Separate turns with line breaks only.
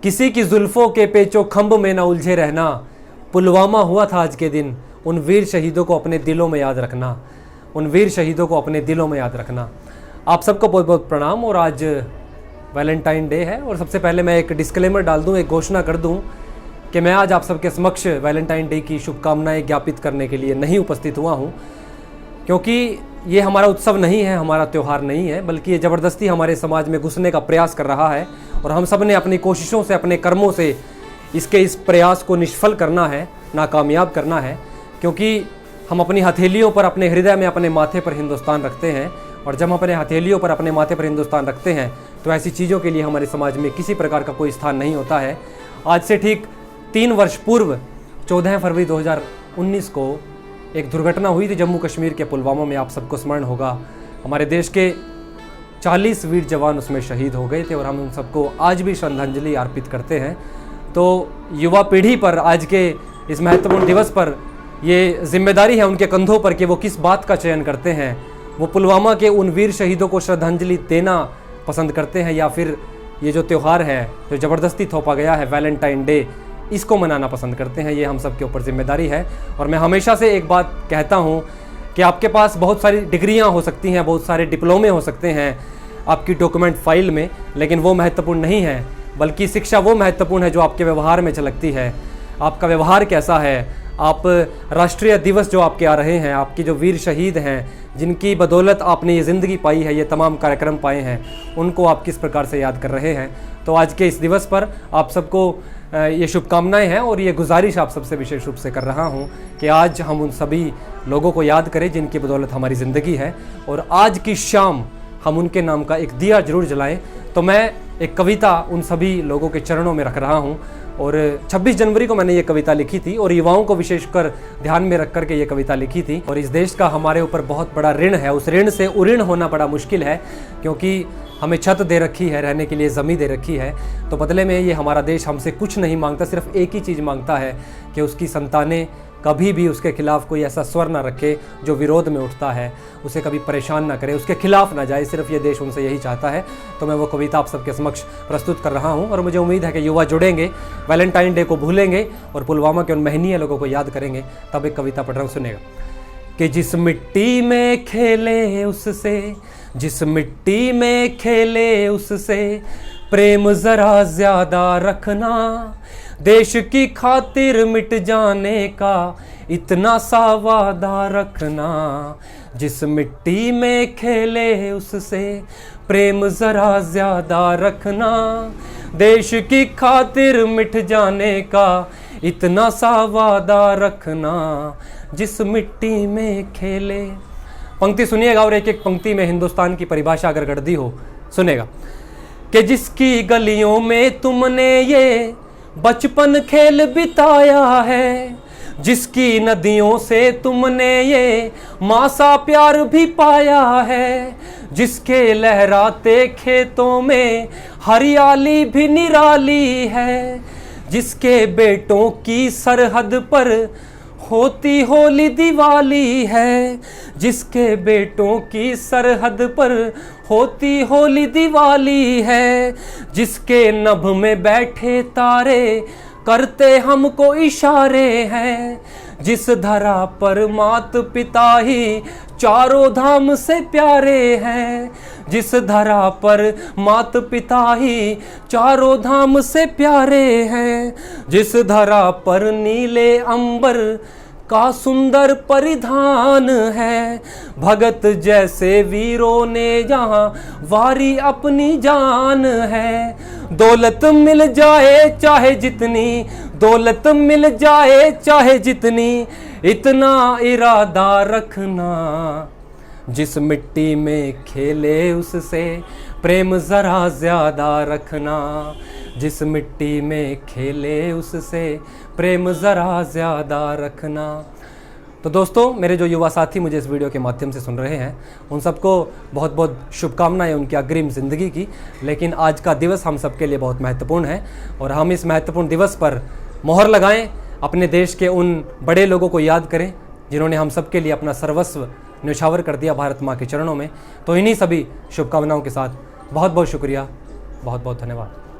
किसी की जुल्फों के पेचो खंभ में ना उलझे रहना। पुलवामा हुआ था आज के दिन, उन वीर शहीदों को अपने दिलों में याद रखना, उन वीर शहीदों को अपने दिलों में याद रखना। आप सबको बहुत बहुत प्रणाम। और आज वैलेंटाइन डे है और सबसे पहले मैं एक डिस्क्लेमर डाल दूं, एक घोषणा कर दूं कि मैं आज आप सबके समक्ष वैलेंटाइन डे की शुभकामनाएं ज्ञापित करने के लिए नहीं उपस्थित हुआ हूं, क्योंकि ये हमारा उत्सव नहीं है, हमारा त्यौहार नहीं है, बल्कि ये ज़बरदस्ती हमारे समाज में घुसने का प्रयास कर रहा है। और हम सब ने अपनी कोशिशों से, अपने कर्मों से इस प्रयास को निष्फल करना है, नाकामयाब करना है। क्योंकि हम अपनी हथेलियों पर, अपने हृदय में, अपने माथे पर हिंदुस्तान रखते हैं, और जब हम अपने हथेलियों पर, अपने माथे पर हिंदुस्तान रखते हैं तो ऐसी चीज़ों के लिए हमारे समाज में किसी प्रकार का कोई स्थान नहीं होता है। आज से ठीक 3 वर्ष पूर्व 14 फरवरी 2019 को एक दुर्घटना हुई थी जम्मू कश्मीर के पुलवामा में। आप सबको स्मरण होगा, हमारे देश के 40 वीर जवान उसमें शहीद हो गए थे और हम उन सबको आज भी श्रद्धांजलि अर्पित करते हैं। तो युवा पीढ़ी पर आज के इस महत्वपूर्ण दिवस पर ये जिम्मेदारी है उनके कंधों पर कि वो किस बात का चयन करते हैं। वो पुलवामा के उन वीर शहीदों को श्रद्धांजलि देना पसंद करते हैं, या फिर ये जो त्यौहार है जो ज़बरदस्ती थोपा गया है वैलेंटाइन डे, इसको मनाना पसंद करते हैं। ये हम सब के ऊपर जिम्मेदारी है। और मैं हमेशा से एक बात कहता हूँ कि आपके पास बहुत सारी डिग्रियाँ हो सकती हैं, बहुत सारे डिप्लोमे हो सकते हैं आपकी डॉक्यूमेंट फाइल में, लेकिन वो महत्वपूर्ण नहीं है, बल्कि शिक्षा वो महत्वपूर्ण है जो आपके व्यवहार में झलकती है। आपका व्यवहार कैसा है, आप राष्ट्रीय दिवस जो आपके आ रहे हैं, आपके जो वीर शहीद हैं, जिनकी बदौलत आपने ये ज़िंदगी पाई है, ये तमाम कार्यक्रम पाए हैं, उनको आप किस प्रकार से याद कर रहे हैं। तो आज के इस दिवस पर आप सबको ये शुभकामनाएं हैं और ये गुजारिश आप सबसे विशेष रूप से कर रहा हूं कि आज हम उन सभी लोगों को याद करें जिनकी बदौलत हमारी ज़िंदगी है, और आज की शाम हम उनके नाम का एक दिया जरूर जलाएं। तो मैं एक कविता उन सभी लोगों के चरणों में रख रहा हूं, और 26 जनवरी को मैंने ये कविता लिखी थी और युवाओं को विशेषकर ध्यान में रख कर के ये कविता लिखी थी। और इस देश का हमारे ऊपर बहुत बड़ा ऋण है, उस ऋण से उऋण होना बड़ा मुश्किल है, क्योंकि हमें छत दे रखी है, रहने के लिए ज़मीन दे रखी है। तो बदले में ये हमारा देश हमसे कुछ नहीं मांगता, सिर्फ एक ही चीज़ मांगता है कि उसकी संतानें कभी भी उसके खिलाफ कोई ऐसा स्वर ना रखे जो विरोध में उठता है, उसे कभी परेशान ना करे, उसके खिलाफ ना जाए। सिर्फ ये देश उनसे यही चाहता है। तो मैं वो कविता आप सबके समक्ष प्रस्तुत कर रहा हूँ, और मुझे उम्मीद है कि युवा जुड़ेंगे, वैलेंटाइन डे को भूलेंगे और पुलवामा के उन महनीय लोगों को याद करेंगे। तब एक कविता पढ़ रहा हूँ, सुनेगा। कि जिस मिट्टी में खेले उससे, जिस मिट्टी में खेले उससे प्रेम ज़रा ज़्यादा रखना। देश की खातिर मिट जाने का इतना सा वादा रखना। जिस मिट्टी में खेले उससे प्रेम ज़रा ज़्यादा रखना। देश की खातिर मिट जाने का इतना सा वादा रखना। जिस मिट्टी में खेले। पंक्ति सुनिएगा और एक एक पंक्ति में हिंदुस्तान की परिभाषा अगर गढ़दी हो, सुनेगा। कि जिसकी गलियों में तुमने ये बचपन खेल बिताया है, जिसकी नदियों से तुमने ये मासा प्यार भी पाया है, जिसके लहराते खेतों में हरियाली भी निराली है, जिसके बेटों की सरहद पर होती होली दिवाली है, जिसके बेटों की सरहद पर होती होली दिवाली है, जिसके नभ में बैठे तारे करते हमको इशारे हैं, जिस धरा पर मात पिता ही चारों धाम से प्यारे हैं, जिस धरा पर मात पिता ही चारों धाम से प्यारे हैं, जिस धरा पर नीले अंबर का सुंदर परिधान है, भगत जैसे वीरों ने यहाँ वारी अपनी जान है। दौलत मिल जाए चाहे जितनी, दौलत मिल जाए चाहे जितनी, इतना इरादा रखना। जिस मिट्टी में खेले उससे प्रेम ज़रा ज़्यादा रखना। जिस मिट्टी में खेले उससे प्रेम ज़रा ज़्यादा रखना। तो दोस्तों, मेरे जो युवा साथी मुझे इस वीडियो के माध्यम से सुन रहे हैं, उन सबको बहुत बहुत शुभकामनाएं उनकी अग्रिम ज़िंदगी की। लेकिन आज का दिवस हम सबके लिए बहुत महत्वपूर्ण है, और हम इस महत्वपूर्ण दिवस पर मोहर लगाएं, अपने देश के उन बड़े लोगों को याद करें जिन्होंने हम सबके लिए अपना सर्वस्व न्यौछावर कर दिया भारत माँ के चरणों में। तो इन्हीं सभी शुभकामनाओं के साथ बहुत बहुत शुक्रिया, बहुत बहुत धन्यवाद।